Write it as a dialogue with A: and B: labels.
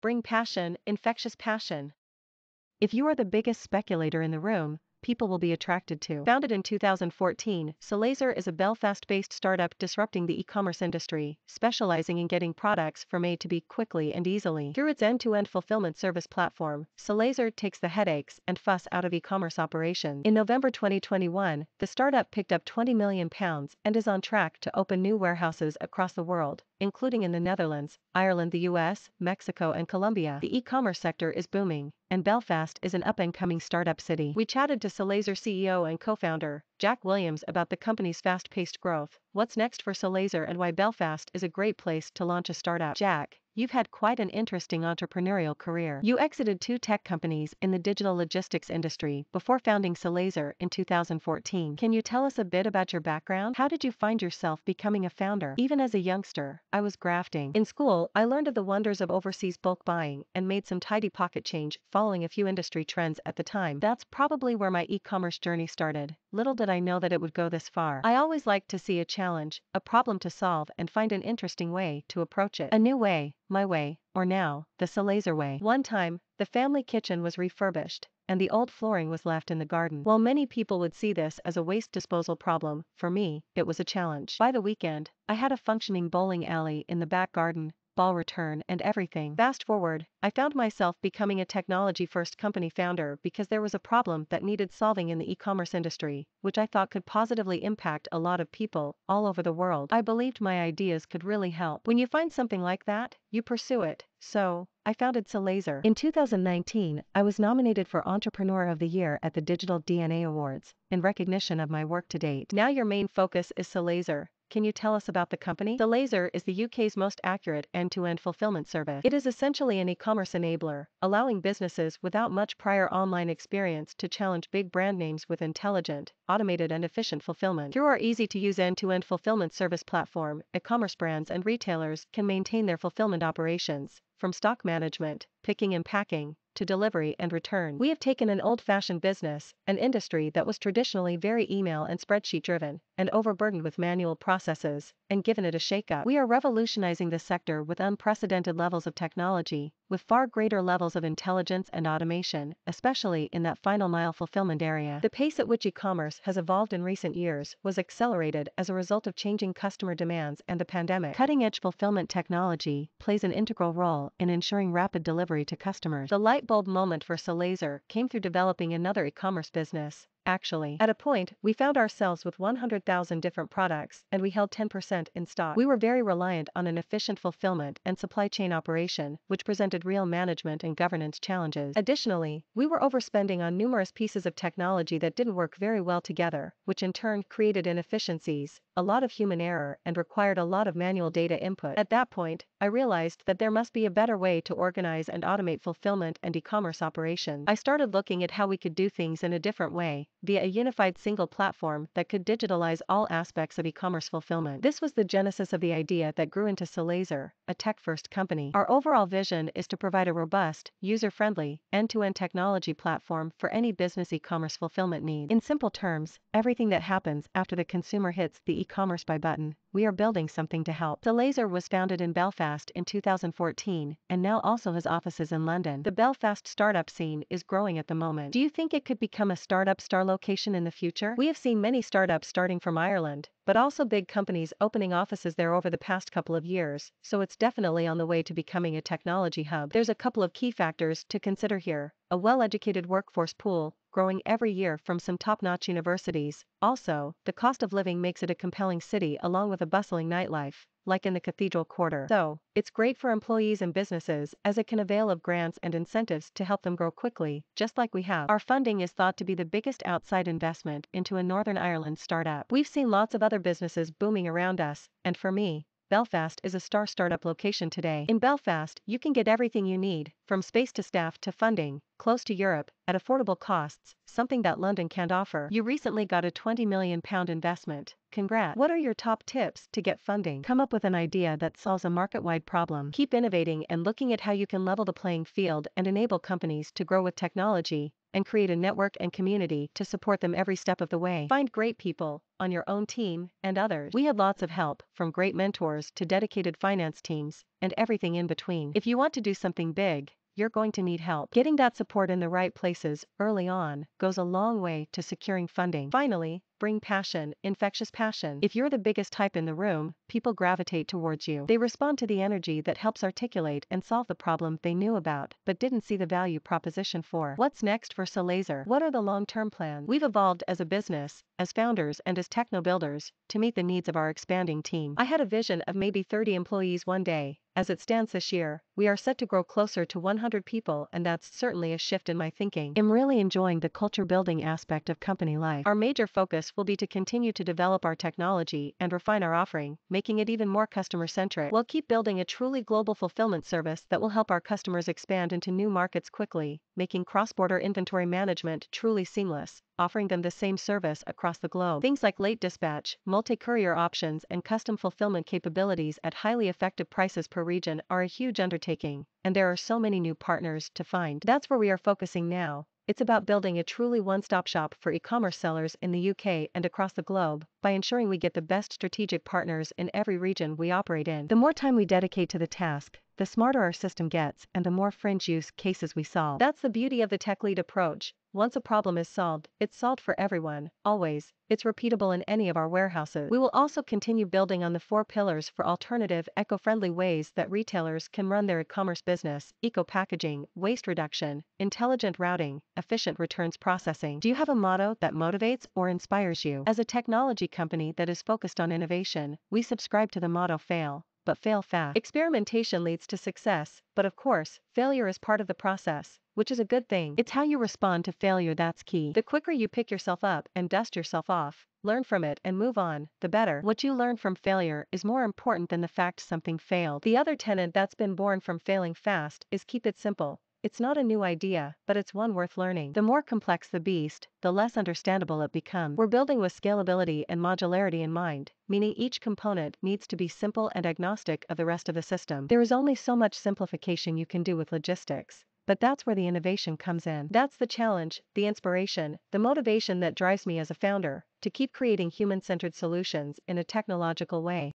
A: bring passion, infectious passion. If you are the biggest speculator in the room, people will be attracted to. Founded in 2014, Selazar is a Belfast-based startup disrupting the e-commerce industry, specializing in getting products from A to B quickly and easily. Through its end-to-end fulfillment service platform, Selazar takes the headaches and fuss out of e-commerce operations. In November 2021, the startup picked up £20 million and is on track to open new warehouses across the world, including in the Netherlands, Ireland, the US, Mexico and Colombia. The e-commerce sector is booming, and Belfast is an up-and-coming startup city. We chatted to Selazar CEO and co-founder, Jack Williams, about the company's fast-paced growth, what's next for Selazar and why Belfast is a great place to launch a startup. Jack, you've had quite an interesting entrepreneurial career. You exited two tech companies in the digital logistics industry before founding Selazar in 2014. Can you tell us a bit about your background? How did you find yourself becoming a founder? Even as a youngster, I was grafting. In school, I learned of the wonders of overseas bulk buying and made some tidy pocket change following a few industry trends at the time. That's probably where my e-commerce journey started. Little did I know that it would go this far. I always liked to see a challenge, a problem to solve and find an interesting way to approach it. A new way, my way, or now, the Selazar way. One time, the family kitchen was refurbished, and the old flooring was left in the garden. While many people would see this as a waste disposal problem, for me, it was a challenge. By the weekend, I had a functioning bowling alley in the back garden, ball return and everything. Fast forward, I found myself becoming a technology-first company founder because there was a problem that needed solving in the e-commerce industry, which I thought could positively impact a lot of people all over the world. I believed my ideas could really help. When you find something like that, you pursue it. So, I founded Selazar. In 2019, I was nominated for Entrepreneur of the Year at the Digital DNA Awards, in recognition of my work to date. Now your main focus is Selazar. Can you tell us about the company? Selazar is the UK's most accurate end-to-end fulfillment service. It is essentially an e-commerce enabler, allowing businesses without much prior online experience to challenge big brand names with intelligent, automated and efficient fulfillment. Through our easy-to-use end-to-end fulfillment service platform, e-commerce brands and retailers can maintain their fulfillment operations, from stock management, picking and packing, to delivery and return. We have taken an old-fashioned business, an industry that was traditionally very email and spreadsheet driven, and overburdened with manual processes, and given it a shake-up. We are revolutionizing the sector with unprecedented levels of technology, with far greater levels of intelligence and automation, especially in that final mile fulfillment area. The pace at which e-commerce has evolved in recent years was accelerated as a result of changing customer demands and the pandemic. Cutting-edge fulfillment technology plays an integral role in ensuring rapid delivery to customers. The light bulb moment for Selazar came through developing another e-commerce business. Actually, at a point, we found ourselves with 100,000 different products, and we held 10% in stock. We were very reliant on an efficient fulfillment and supply chain operation, which presented real management and governance challenges. Additionally, we were overspending on numerous pieces of technology that didn't work very well together, which in turn created inefficiencies, a lot of human error, and required a lot of manual data input. At that point, I realized that there must be a better way to organize and automate fulfillment and e-commerce operations. I started looking at how we could do things in a different way, via a unified single platform that could digitalize all aspects of e-commerce fulfillment. This was the genesis of the idea that grew into Selazar, a tech-first company. Our overall vision is to provide a robust, user-friendly, end-to-end technology platform for any business e-commerce fulfillment needs. In simple terms, everything that happens after the consumer hits the e-commerce buy button, we are building something to help. Selazar was founded in Belfast in 2014 and now also has offices in London. The Belfast startup scene is growing at the moment. Do you think it could become a startup star location in the future? We have seen many startups starting from Ireland, but also big companies opening offices there over the past couple of years, so it's definitely on the way to becoming a technology hub. There's a couple of key factors to consider here: a well-educated workforce pool, growing every year from some top-notch universities. Also, the cost of living makes it a compelling city along with a bustling nightlife, like in the Cathedral Quarter. So, it's great for employees and businesses as it can avail of grants and incentives to help them grow quickly, just like we have. Our funding is thought to be the biggest outside investment into a Northern Ireland startup. We've seen lots of other businesses booming around us, and for me, Belfast is a star startup location today. In Belfast, you can get everything you need, from space to staff to funding, close to Europe, at affordable costs, something that London can't offer. You recently got a £20 million investment. Congrats. What are your top tips to get funding? Come up with an idea that solves a market-wide problem. Keep innovating and looking at how you can level the playing field and enable companies to grow with technology and create a network and community to support them every step of the way. Find great people on your own team and others. We had lots of help, from great mentors to dedicated finance teams, and everything in between. If you want to do something big, you're going to need help. Getting that support in the right places early on goes a long way to securing funding. Finally, bring passion, infectious passion. If you're the biggest type in the room, people gravitate towards you. They respond to the energy that helps articulate and solve the problem they knew about, but didn't see the value proposition for. What's next for Selazar? What are the long-term plans? We've evolved as a business, as founders and as techno-builders, to meet the needs of our expanding team. I had a vision of maybe 30 employees one day. As it stands this year, we are set to grow closer to 100 people, and that's certainly a shift in my thinking. I'm really enjoying the culture building aspect of company life. Our major focus will be to continue to develop our technology and refine our offering, making it even more customer-centric. We'll keep building a truly global fulfillment service that will help our customers expand into new markets quickly, making cross-border inventory management truly seamless, offering them the same service across the globe. Things like late dispatch, multi-courier options, and custom fulfillment capabilities at highly effective prices per region are a huge undertaking, and there are so many new partners to find. That's where we are focusing now. It's about building a truly one-stop shop for e-commerce sellers in the UK and across the globe, by ensuring we get the best strategic partners in every region we operate in. The more time we dedicate to the task, the smarter our system gets and the more fringe use cases we solve. That's the beauty of the tech lead approach. Once a problem is solved, it's solved for everyone, always. It's repeatable in any of our warehouses. We will also continue building on the 4 pillars for alternative, eco-friendly ways that retailers can run their e-commerce business: eco-packaging, waste reduction, intelligent routing, efficient returns processing. Do you have a motto that motivates or inspires you? As a technology company that is focused on innovation, we subscribe to the motto fail, but fail fast. Experimentation leads to success, but of course, failure is part of the process, which is a good thing. It's how you respond to failure that's key. The quicker you pick yourself up and dust yourself off, learn from it and move on, the better. What you learn from failure is more important than the fact something failed. The other tenet that's been born from failing fast is keep it simple. It's not a new idea, but it's one worth learning. The more complex the beast, the less understandable it becomes. We're building with scalability and modularity in mind, meaning each component needs to be simple and agnostic of the rest of the system. There is only so much simplification you can do with logistics, but that's where the innovation comes in. That's the challenge, the inspiration, the motivation that drives me as a founder, to keep creating human-centered solutions in a technological way.